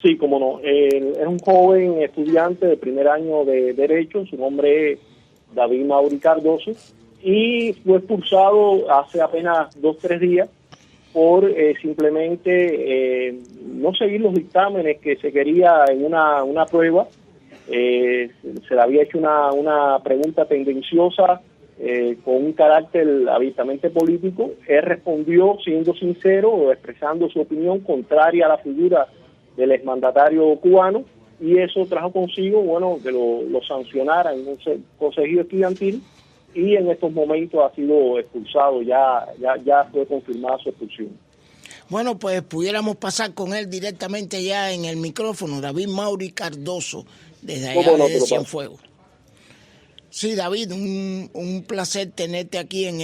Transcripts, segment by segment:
Sí, como no. Él es un joven estudiante de primer año de Derecho, su nombre es David Mauri Cardoso, y fue expulsado hace apenas 2 o 3 días por simplemente no seguir los dictámenes que se quería en una prueba. Se le había hecho una pregunta tendenciosa con un carácter abiertamente político. Él respondió siendo sincero, expresando su opinión contraria a la figura del exmandatario cubano, y eso trajo consigo, bueno, que lo sancionaran en un consejo estudiantil, y en estos momentos ha sido expulsado, ya fue confirmada su expulsión. Bueno, pues pudiéramos pasar con él directamente ya en el micrófono, David Mauri Cardoso, desde allá de Cienfuegos. Sí, David, un placer tenerte aquí en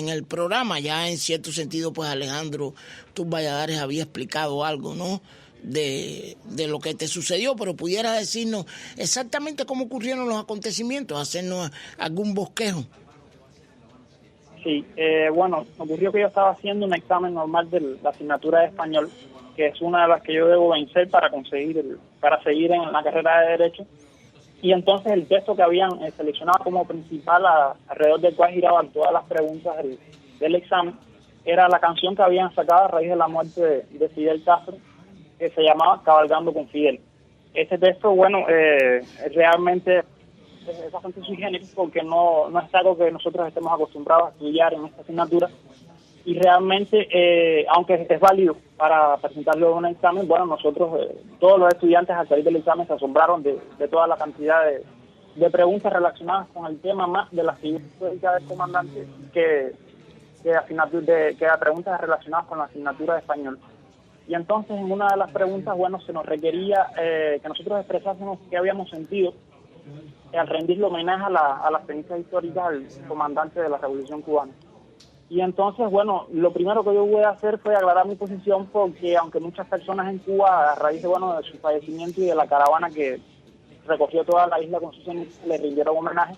el programa. Ya en cierto sentido, pues Alejandro Tus Valladares había explicado algo, ¿no?, de lo que te sucedió, pero pudiera decirnos exactamente cómo ocurrieron los acontecimientos, hacernos algún bosquejo. Sí, bueno, ocurrió que yo estaba haciendo un examen normal de la asignatura de español, que es una de las que yo debo vencer para seguir en la carrera de Derecho. Y entonces el texto que habían seleccionado como principal, alrededor del cual giraban todas las preguntas del examen, era la canción que habían sacado a raíz de la muerte de Fidel Castro, que se llamaba Cabalgando con Fidel. Este texto, bueno, realmente es bastante sui generis porque no es algo que nosotros estemos acostumbrados a estudiar en esta asignatura, y realmente, aunque es válido para presentarlo en un examen, bueno, nosotros, todos los estudiantes al salir del examen se asombraron de toda la cantidad de preguntas relacionadas con el tema, más de las figuras del comandante que a preguntas relacionadas con la asignatura de español. Y entonces en una de las preguntas, bueno, se nos requería que nosotros expresásemos qué habíamos sentido al rendirle homenaje a las cenizas históricas al comandante de la Revolución Cubana. Y entonces, bueno, lo primero que yo voy a hacer fue aclarar mi posición, porque aunque muchas personas en Cuba, a raíz de su fallecimiento y de la caravana que recorrió toda la isla con sus cenizas, le rindieron homenaje,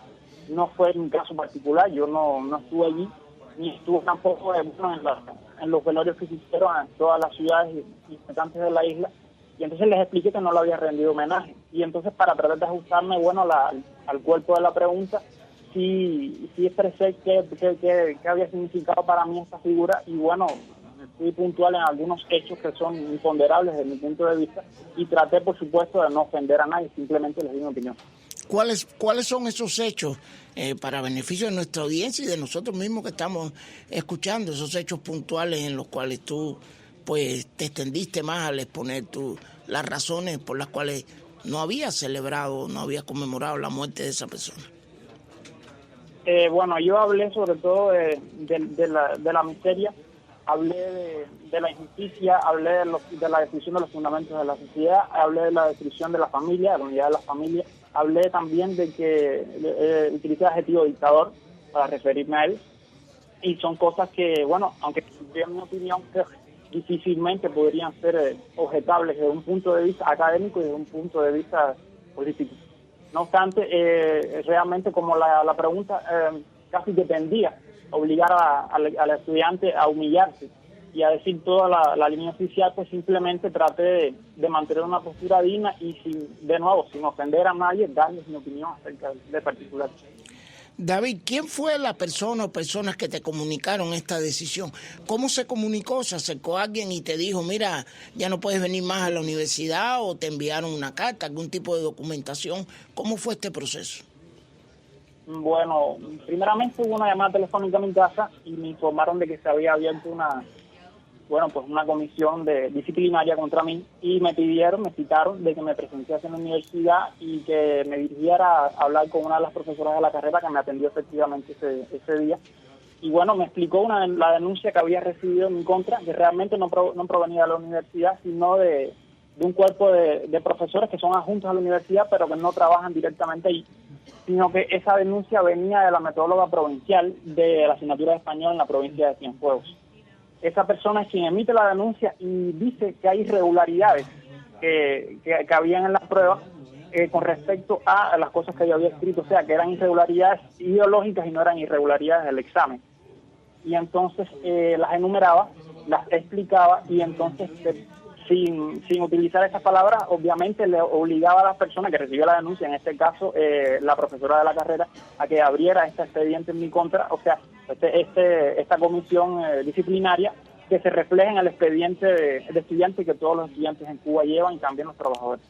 no fue mi caso particular. Yo no estuve allí, ni estuve tampoco en los velorios que se hicieron en todas las ciudades y importantes de la isla, y entonces les expliqué que no le había rendido homenaje. Y entonces, para tratar de ajustarme, bueno, al cuerpo de la pregunta, sí expresé qué había significado para mí esta figura, y bueno, fui puntual en algunos hechos que son imponderables desde mi punto de vista, y traté, por supuesto, de no ofender a nadie, simplemente les di mi opinión. ¿Cuáles son esos hechos para beneficio de nuestra audiencia y de nosotros mismos que estamos escuchando, esos hechos puntuales en los cuales tú pues te extendiste más al exponer las razones por las cuales no habías celebrado, no habías conmemorado la muerte de esa persona? Bueno, yo hablé sobre todo de la miseria, hablé de la injusticia, hablé de la destrucción de los fundamentos de la sociedad, hablé de la destrucción de la familia, de la unidad de la familia, hablé también de que utilicé el adjetivo dictador para referirme a él, y son cosas que, bueno, aunque en mi opinión, difícilmente podrían ser objetables desde un punto de vista académico y desde un punto de vista político. No obstante, realmente como la pregunta casi dependía obligar al estudiante a humillarse y a decir toda la línea oficial, pues simplemente traté de mantener una postura digna y sin ofender a nadie, darles mi opinión acerca de particular. David, ¿quién fue la persona o personas que te comunicaron esta decisión? ¿Cómo se comunicó? ¿Se acercó alguien y te dijo, mira, ya no puedes venir más a la universidad, o te enviaron una carta, algún tipo de documentación? ¿Cómo fue este proceso? Bueno, primeramente hubo una llamada telefónica a mi casa y me informaron de que se había abierto una comisión disciplinaria contra mí, y me citaron de que me presentase en la universidad y que me dirigiera a hablar con una de las profesoras de la carrera que me atendió efectivamente ese día. Y bueno, me explicó la denuncia que había recibido en mi contra, que realmente no provenía de la universidad, sino de un cuerpo de profesores que son adjuntos a la universidad, pero que no trabajan directamente ahí, sino que esa denuncia venía de la metodóloga provincial de la asignatura de español en la provincia de Cienfuegos. Esa persona es quien emite la denuncia y dice que hay irregularidades que habían en la prueba con respecto a las cosas que yo había escrito, o sea, que eran irregularidades ideológicas y no eran irregularidades del examen. Y entonces las enumeraba, las explicaba, y entonces sin utilizar esas palabras, obviamente le obligaba a las personas que recibió la denuncia, en este caso la profesora de la carrera, a que abriera este expediente en mi contra, o sea, esta comisión disciplinaria que se refleja en el expediente de estudiantes que todos los estudiantes en Cuba llevan y también los trabajadores.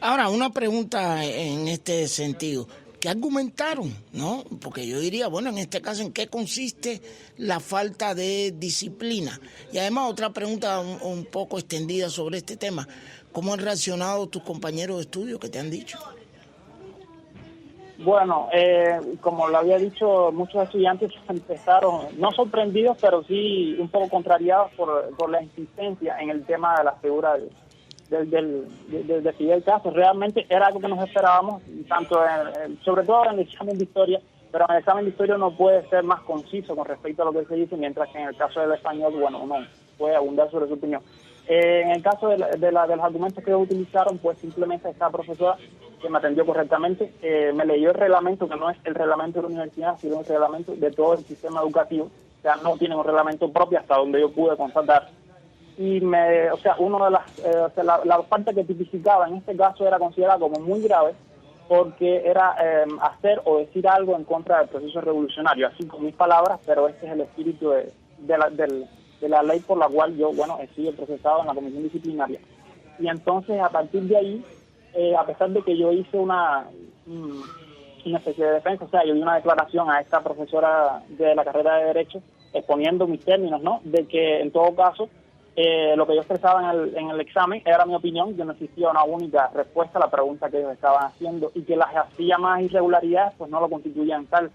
Ahora, una pregunta en este sentido. ¿Qué argumentaron? ¿No? Porque yo diría, bueno, en este caso, ¿en qué consiste la falta de disciplina? Y además, otra pregunta un poco extendida sobre este tema. ¿Cómo han reaccionado tus compañeros de estudio que te han dicho? Bueno, como lo había dicho, muchos estudiantes empezaron, no sorprendidos, pero sí un poco contrariados por la insistencia en el tema de la figura de Fidel Castro. Realmente era algo que nos esperábamos, tanto sobre todo en el examen de historia, pero en el examen de historia uno puede ser más conciso con respecto a lo que se dice, mientras que en el caso del español, bueno, uno puede abundar sobre su opinión. En el caso de los argumentos que ellos utilizaron, pues simplemente esta profesora que me atendió correctamente, me leyó el reglamento, que no es el reglamento de la universidad, sino el reglamento de todo el sistema educativo. O sea, no tienen un reglamento propio hasta donde yo pude constatar. Y una de la parte que tipificaba en este caso era considerada como muy grave, porque era hacer o decir algo en contra del proceso revolucionario, así con mis palabras, pero este es el espíritu de la ley por la cual yo, he sido procesado en la comisión disciplinaria. Y entonces, a partir de ahí, a pesar de que yo hice una especie de defensa, o sea, yo di una declaración a esta profesora de la carrera de Derecho, exponiendo mis términos, ¿no?, de que en todo caso, lo que yo expresaba en el examen era mi opinión, que no existía una única respuesta a la pregunta que ellos estaban haciendo, y que las hacía más irregularidades, pues no lo constituían tal,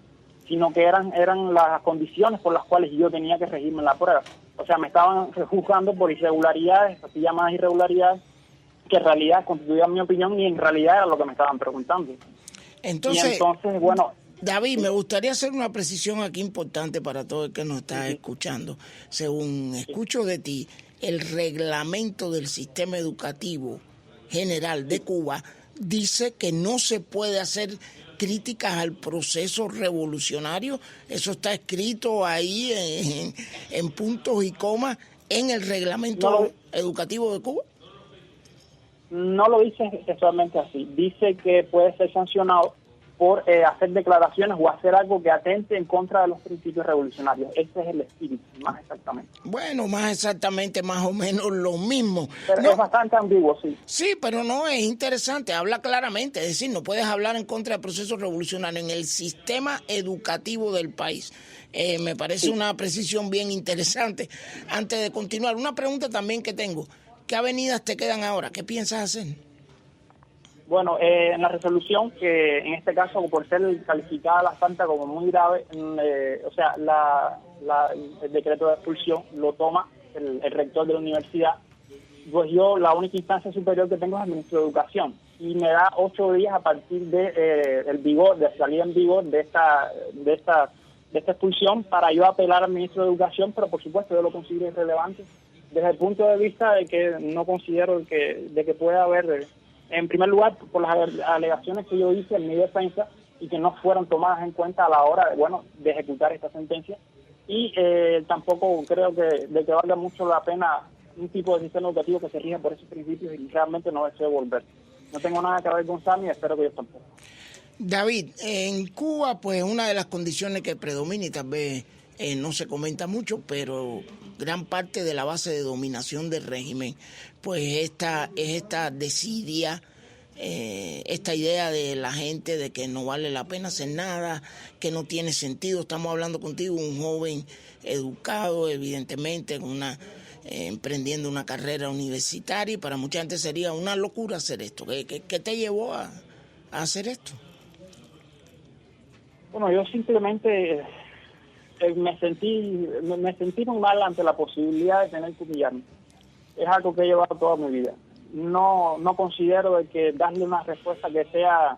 sino que eran las condiciones por las cuales yo tenía que regirme en la prueba. O sea, me estaban juzgando por irregularidades, así llamadas irregularidades, que en realidad constituían mi opinión y en realidad era lo que me estaban preguntando. Entonces, bueno, David, me gustaría hacer una precisión aquí importante para todo el que nos está escuchando. Según escucho de ti, el reglamento del sistema educativo general de Cuba dice que no se puede hacer críticas al proceso revolucionario. Eso está escrito ahí en puntos y comas en el reglamento educativo de Cuba. No lo dice textualmente así. Dice que puede ser sancionado por hacer declaraciones o hacer algo que atente en contra de los principios revolucionarios. Ese es el espíritu, más exactamente. Bueno, más exactamente, más o menos lo mismo. Pero es bastante ambiguo, sí. Sí, pero no, es interesante, habla claramente, es decir, no puedes hablar en contra del proceso revolucionario en el sistema educativo del país. Me parece una precisión bien interesante. Antes de continuar, una pregunta también que tengo. ¿Qué avenidas te quedan ahora? ¿Qué piensas hacer? Bueno, en la resolución, que en este caso, por ser calificada la Santa como muy grave, el decreto de expulsión lo toma el rector de la universidad. Pues yo, la única instancia superior que tengo es el ministro de Educación, y me da 8 días a partir de salida en vigor de esta expulsión para yo apelar al ministro de Educación, pero por supuesto yo lo considero irrelevante desde el punto de vista de que no considero de que pueda haber, en primer lugar, por las alegaciones que yo hice en mi defensa y que no fueron tomadas en cuenta a la hora de ejecutar esta sentencia, y tampoco creo que valga mucho la pena un tipo de sistema educativo que se rija por esos principios, y realmente no deseo volver. No tengo nada que avergonzar y espero que ellos tampoco. David, en Cuba, pues una de las condiciones que predomina, y tal vez no se comenta mucho, pero gran parte de la base de dominación del régimen, pues esta desidia, esta idea de la gente de que no vale la pena hacer nada, que no tiene sentido. Estamos hablando contigo, un joven educado, evidentemente, emprendiendo una carrera universitaria, y para mucha gente sería una locura hacer esto. ¿Qué te llevó a hacer esto? Bueno, yo simplemente me sentí muy mal ante la posibilidad de tener que humillarme. Es algo que he llevado toda mi vida. No considero de que darle una respuesta que sea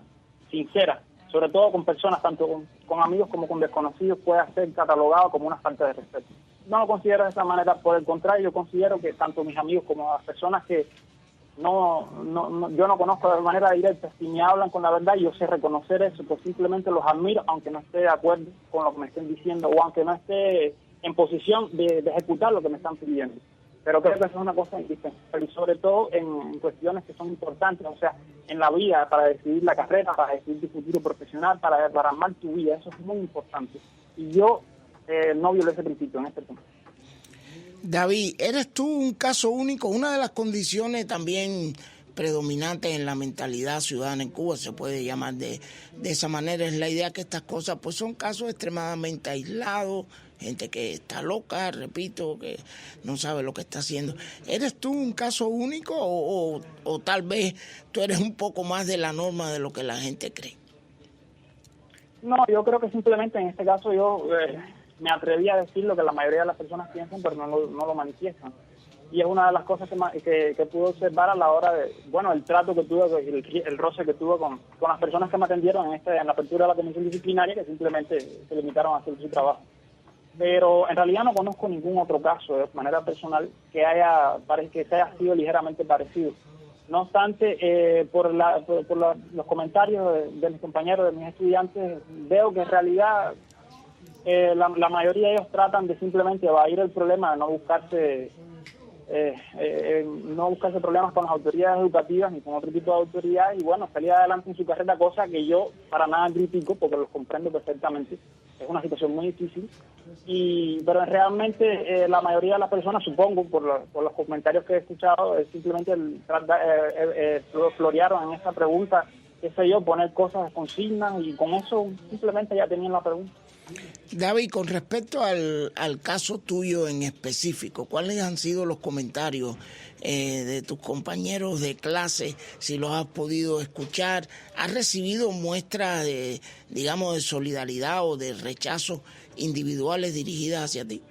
sincera, sobre todo con personas, tanto con amigos como con desconocidos, pueda ser catalogado como una falta de respeto. No lo considero de esa manera, por el contrario, yo considero que tanto mis amigos como las personas que yo no conozco de manera directa, si me hablan con la verdad, yo sé reconocer eso, pues simplemente los admiro, aunque no esté de acuerdo con lo que me estén diciendo, o aunque no esté en posición de ejecutar lo que me están pidiendo. pero creo que eso es una cosa indispensable, y sobre todo en cuestiones que son importantes, o sea, en la vida, para decidir la carrera, para decidir tu futuro profesional, para armar tu vida, eso es muy importante. Y yo no violé ese principio en este tema. David, ¿eres tú un caso único? Una de las condiciones también predominantes en la mentalidad ciudadana en Cuba, se puede llamar de esa manera, es la idea que estas cosas pues son casos extremadamente aislados, gente que está loca, repito, que no sabe lo que está haciendo. ¿Eres tú un caso único o tal vez tú eres un poco más de la norma de lo que la gente cree? No, yo creo que simplemente en este caso yo me atreví a decir lo que la mayoría de las personas piensan, pero no lo manifiestan. Y es una de las cosas que pude observar a la hora de, el trato que tuve, el roce que tuve con las personas que me atendieron en la apertura de la comisión disciplinaria, que simplemente se limitaron a hacer su trabajo. Pero en realidad no conozco ningún otro caso de manera personal que se haya sido ligeramente parecido. No obstante, por los comentarios de mis compañeros, de mis estudiantes, veo que en realidad la mayoría de ellos tratan de simplemente evadir el problema, de no buscarse problemas con las autoridades educativas ni con otro tipo de autoridades y salir adelante en su carrera, cosa que yo para nada critico porque los comprendo perfectamente. Es una situación muy difícil, pero realmente la mayoría de las personas, supongo, por los comentarios que he escuchado, simplemente florearon en esta pregunta, qué sé yo, poner cosas, consignas, y con eso simplemente ya tenían la pregunta. David, con respecto al caso tuyo en específico, ¿cuáles han sido los comentarios de tus compañeros de clase? Si los has podido escuchar, ¿has recibido muestras de solidaridad o de rechazo individuales dirigidas hacia ti?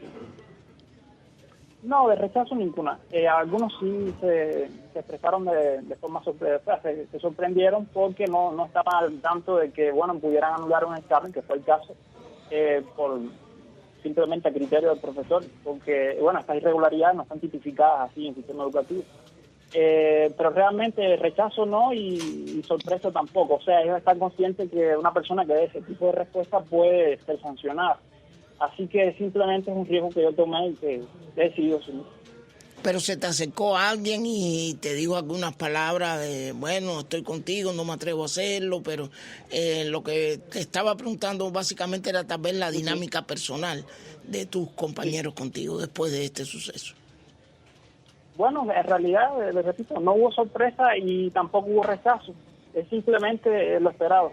No, de rechazo ninguna. Algunos sí se expresaron de forma sorpresa, se sorprendieron porque no estaban al tanto de que pudieran anular un examen, que fue el caso. Por simplemente a criterio del profesor, porque estas irregularidades no están tipificadas así en el sistema educativo. Pero realmente rechazo no y sorpresa tampoco. O sea, ellos están conscientes que una persona que dé ese tipo de respuesta puede ser sancionada. Así que simplemente es un riesgo que yo tomé y que he decidido asumir. Pero se te acercó alguien y te dijo algunas palabras de, estoy contigo, no me atrevo a hacerlo, pero lo que te estaba preguntando básicamente era tal vez la dinámica personal de tus compañeros contigo después de este suceso. En realidad, les repito, no hubo sorpresa y tampoco hubo rechazo, es simplemente lo esperado.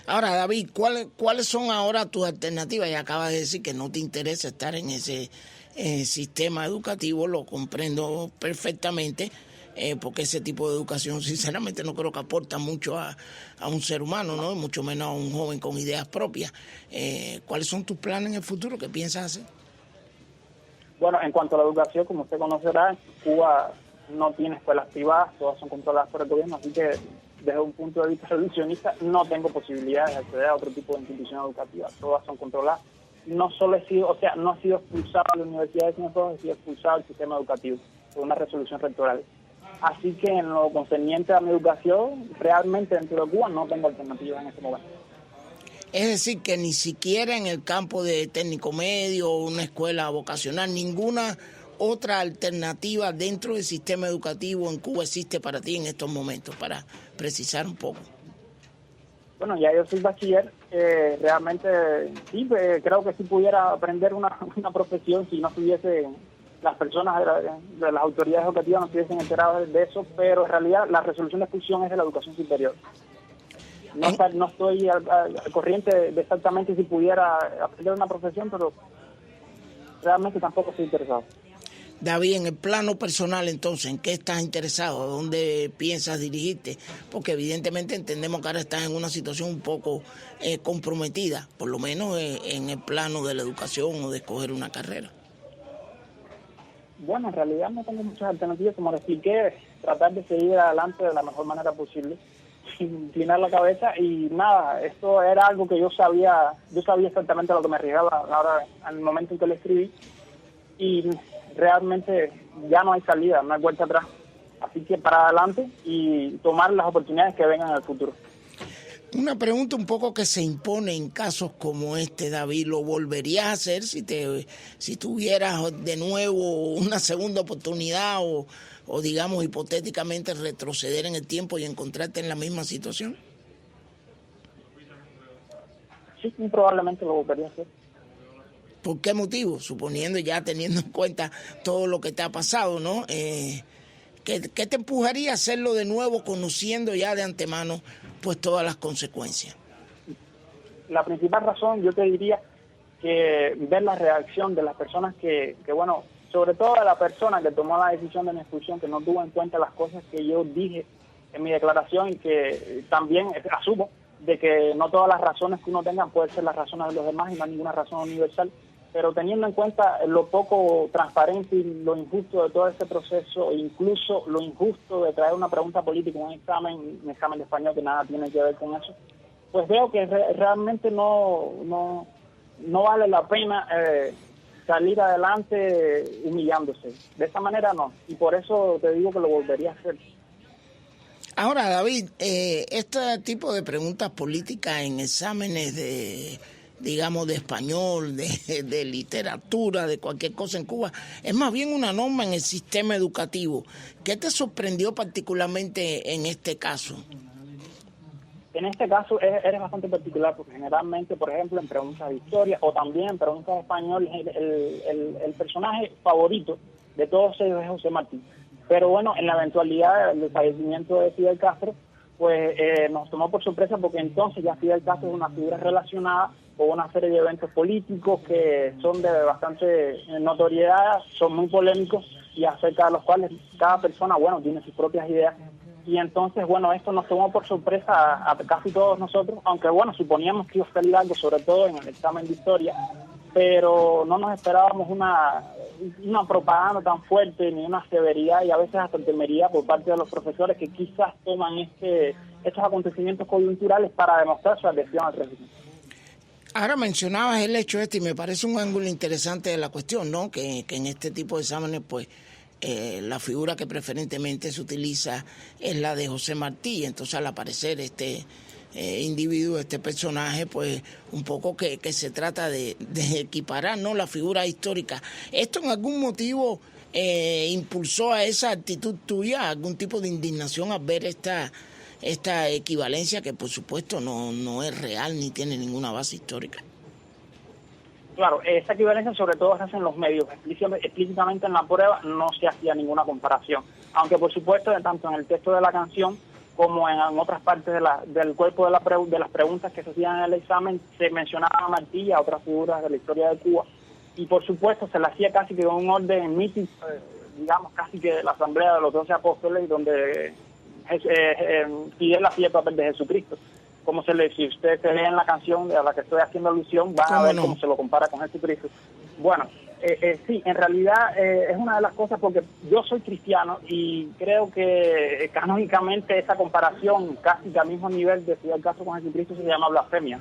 Ahora, David, ¿cuáles son ahora tus alternativas? Ya acabas de decir que no te interesa estar en ese sistema educativo, lo comprendo perfectamente, porque ese tipo de educación sinceramente no creo que aporta mucho a un ser humano, ¿no? Mucho menos a un joven con ideas propias. ¿Cuáles son tus planes en el futuro? ¿Qué piensas hacer? En cuanto a la educación, como usted conocerá, Cuba no tiene escuelas privadas, todas son controladas por el gobierno, así que desde un punto de vista reduccionista no tengo posibilidades de acceder a otro tipo de institución educativa, todas son controladas. No solo he sido expulsado de la Universidad de Cienfuegos, he sido expulsado del sistema educativo por una resolución rectoral. Así que en lo concerniente a mi educación, realmente dentro de Cuba no tengo alternativas en este momento. Es decir, que ni siquiera en el campo de técnico medio o una escuela vocacional, ninguna otra alternativa dentro del sistema educativo en Cuba existe para ti en estos momentos, para precisar un poco. Ya yo soy bachiller, realmente sí, creo que si pudiera aprender una profesión, si no estuviese las personas de las autoridades educativas no estuviesen enteradas de eso, pero en realidad la resolución de expulsión es de la educación superior. No estoy al corriente de exactamente si pudiera aprender una profesión, pero realmente tampoco estoy interesado. David, en el plano personal, entonces, ¿en qué estás interesado? ¿A dónde piensas dirigirte? Porque evidentemente entendemos que ahora estás en una situación un poco comprometida, por lo menos en el plano de la educación o de escoger una carrera. En realidad no tengo muchas alternativas, como le expliqué, tratar de seguir adelante de la mejor manera posible, sin inclinar la cabeza y nada, esto era algo que yo sabía exactamente a lo que me arriesgaba ahora en el momento en que lo escribí y realmente ya no hay salida, no hay vuelta atrás. Así que para adelante y tomar las oportunidades que vengan en el futuro. Una pregunta un poco que se impone en casos como este, David. ¿Lo volverías a hacer si tuvieras de nuevo una segunda oportunidad o digamos hipotéticamente retroceder en el tiempo y encontrarte en la misma situación? Sí, probablemente lo volvería a hacer. ¿Por qué motivo? Suponiendo ya teniendo en cuenta todo lo que te ha pasado, ¿no? ¿Qué te empujaría a hacerlo de nuevo conociendo ya de antemano pues todas las consecuencias? La principal razón, yo te diría que ver la reacción de las personas que bueno, sobre todo de la persona que tomó la decisión de mi expulsión, que no tuvo en cuenta las cosas que yo dije en mi declaración y que también asumo de que no todas las razones que uno tenga pueden ser las razones de los demás y no hay ninguna razón universal. Pero teniendo en cuenta lo poco transparente y lo injusto de todo este proceso, incluso lo injusto de traer una pregunta política en un examen de español que nada tiene que ver con eso, pues veo que realmente no vale la pena salir adelante humillándose. De esa manera no, y por eso te digo que lo volvería a hacer. Ahora, David, este tipo de preguntas políticas en exámenes digamos, de español, de literatura, de cualquier cosa en Cuba, es más bien una norma en el sistema educativo. ¿Qué te sorprendió particularmente en este caso? En este caso eres bastante particular porque generalmente, por ejemplo, en preguntas de historia o también en preguntas de español, el personaje favorito de todos ellos es José Martí. Pero bueno, en la eventualidad del fallecimiento de Fidel Castro, pues nos tomó por sorpresa porque entonces ya Fidel Castro es una figura relacionada con una serie de eventos políticos que son de bastante notoriedad, son muy polémicos y acerca de los cuales cada persona, bueno, tiene sus propias ideas. Y entonces, bueno, esto nos tomó por sorpresa a casi todos nosotros, aunque bueno, suponíamos que iba a salir algo, sobre todo en el examen de historia, pero no nos esperábamos una propaganda tan fuerte, ni una severidad y a veces hasta temeridad por parte de los profesores que quizás toman estos acontecimientos coyunturales para demostrar su adhesión al régimen. Ahora mencionabas el hecho y me parece un ángulo interesante de la cuestión, ¿no? Que en este tipo de exámenes, pues, la figura que preferentemente se utiliza es la de José Martí. Entonces, al aparecer este individuo, este personaje, pues, un poco que se trata de equiparar, ¿no? La figura histórica. ¿Esto en algún motivo impulsó a esa actitud tuya, algún tipo de indignación al ver esta equivalencia que por supuesto no es real ni tiene ninguna base histórica? Claro, esa equivalencia sobre todo se hace en los medios, explícitamente en la prueba no se hacía ninguna comparación, aunque por supuesto tanto en el texto de la canción como en otras partes del cuerpo de las preguntas que se hacían en el examen se mencionaba a Martí y a otras figuras de la historia de Cuba, y por supuesto se le hacía casi que con un orden mítico, digamos casi que de la Asamblea de los 12 Apóstoles, donde Fidel hacía el papel de Jesucristo. Si ustedes se leen la canción a la que estoy haciendo alusión, van a ver cómo se lo compara con Jesucristo. Bueno, sí, en realidad es una de las cosas porque yo soy cristiano y creo que canónicamente esa comparación casi que al mismo nivel de Fidel Castro con Jesucristo se llama blasfemia.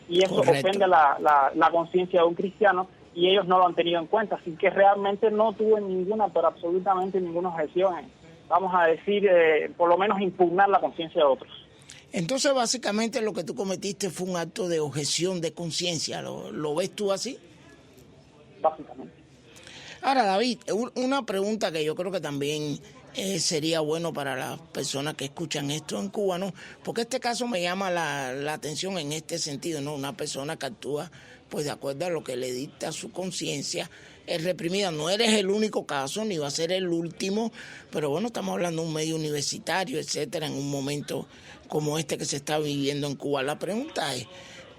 Y eso ofende la conciencia de un cristiano y ellos no lo han tenido en cuenta. Así que realmente no tuve pero absolutamente ninguna objeción. Vamos a decir, por lo menos impugnar la conciencia de otros. Entonces, básicamente, lo que tú cometiste fue un acto de objeción de conciencia. ¿Lo ves tú así? Básicamente. Ahora, David, una pregunta que yo creo que también sería bueno para las personas que escuchan esto en Cuba, ¿no? Porque este caso me llama la atención en este sentido, ¿no? Una persona que actúa, pues, de acuerdo a lo que le dicta su conciencia, es reprimida. No eres el único caso, ni va a ser el último, pero bueno, estamos hablando de un medio universitario, etcétera, en un momento como este que se está viviendo en Cuba. La pregunta es,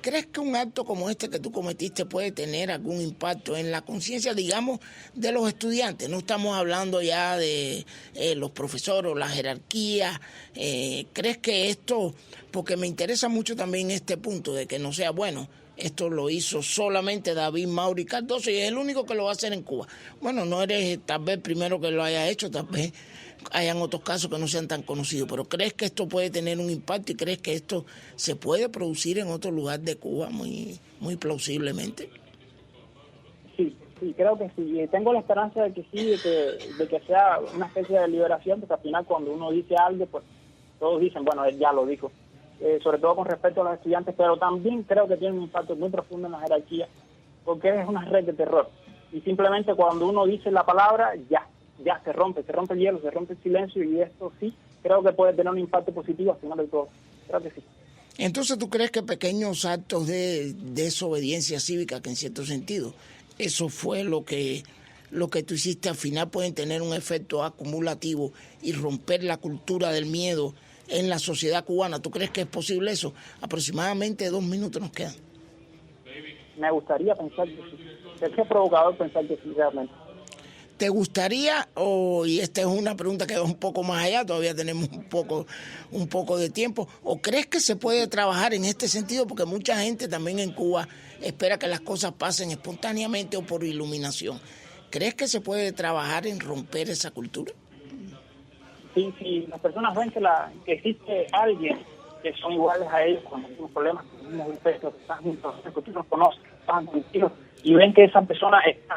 ¿crees que un acto como este que tú cometiste puede tener algún impacto en la conciencia, digamos, de los estudiantes? No estamos hablando ya de los profesores o la jerarquía. ¿Crees que esto, porque me interesa mucho también este punto de que no sea bueno, esto lo hizo solamente David Mauri Cardoso y es el único que lo va a hacer en Cuba? Bueno, no eres tal vez el primero que lo haya hecho, tal vez hayan otros casos que no sean tan conocidos, pero ¿crees que esto puede tener un impacto y crees que esto se puede producir en otro lugar de Cuba muy plausiblemente? Sí, creo que sí. Tengo la esperanza de que sí, de que sea una especie de liberación, porque al final cuando uno dice algo, pues todos dicen, bueno, él ya lo dijo. sobre todo con respecto a los estudiantes, pero también creo que tiene un impacto muy profundo en la jerarquía, porque es una red de terror. Y simplemente cuando uno dice la palabra, ya se rompe el hielo, se rompe el silencio, y esto sí creo que puede tener un impacto positivo al final de todo. Creo que sí. Entonces, ¿tú crees que pequeños actos de desobediencia cívica, que en cierto sentido eso fue lo que tú hiciste, al final pueden tener un efecto acumulativo y romper la cultura del miedo en la sociedad cubana? ¿Tú crees que es posible eso? Aproximadamente 2 minutos nos quedan. Me gustaría pensar que sí. Es provocador pensar que sí, realmente. ¿Te gustaría, y esta es una pregunta que va un poco más allá, todavía tenemos un poco de tiempo, o crees que se puede trabajar en este sentido? Porque mucha gente también en Cuba espera que las cosas pasen espontáneamente o por iluminación. ¿Crees que se puede trabajar en romper esa cultura? Sí, las personas ven que existe alguien que son iguales a ellos cuando tienen problemas, con los mismos defectos, que están juntos, que tú los conoces, que están contigo, y ven que esa persona está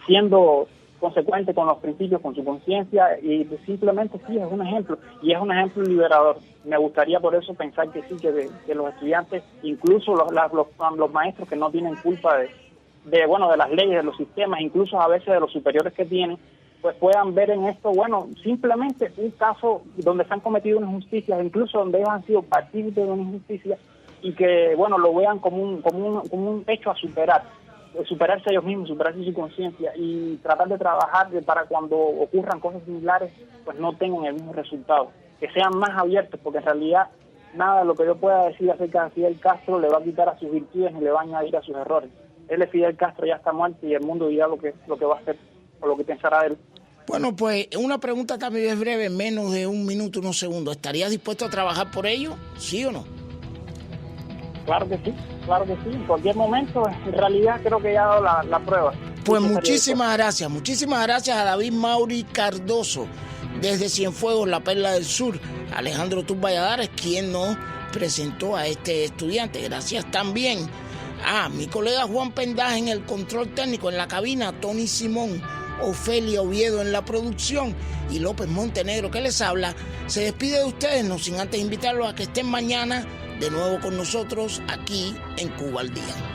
siendo consecuente con los principios, con su conciencia, y simplemente sí, es un ejemplo, y es un ejemplo liberador. Me gustaría por eso pensar que sí, que los estudiantes, incluso los maestros que no tienen culpa de las leyes, de los sistemas, incluso a veces de los superiores que tienen, pues puedan ver en esto, simplemente un caso donde se han cometido unas injusticias, incluso donde ellos han sido partícipes de una injusticia, y que, lo vean como un hecho a superarse ellos mismos, superarse su conciencia, y tratar de trabajar para cuando ocurran cosas similares, pues no tengan el mismo resultado, que sean más abiertos, porque en realidad nada de lo que yo pueda decir acerca de Fidel Castro le va a quitar a sus virtudes ni le va a añadir a sus errores. Él es Fidel Castro, ya está muerto, y el mundo dirá lo que va a hacer o lo que pensará él. Bueno, pues una pregunta también es breve, menos de 1 minuto, 1 segundo. ¿Estarías dispuesto a trabajar por ello? ¿Sí o no? Claro que sí. En cualquier momento, en realidad creo que ya ha dado la prueba. Pues muchísimas gracias a David Mauri Cardoso, desde Cienfuegos, La Perla del Sur, Alejandro Tur Valladares, quien nos presentó a este estudiante. Gracias también a mi colega Juan Pendaje en el control técnico, en la cabina, Tony Simón, Ofelia Oviedo en la producción y López Montenegro que les habla. Se despide de ustedes, no sin antes invitarlos a que estén mañana de nuevo con nosotros aquí en Cuba al Día.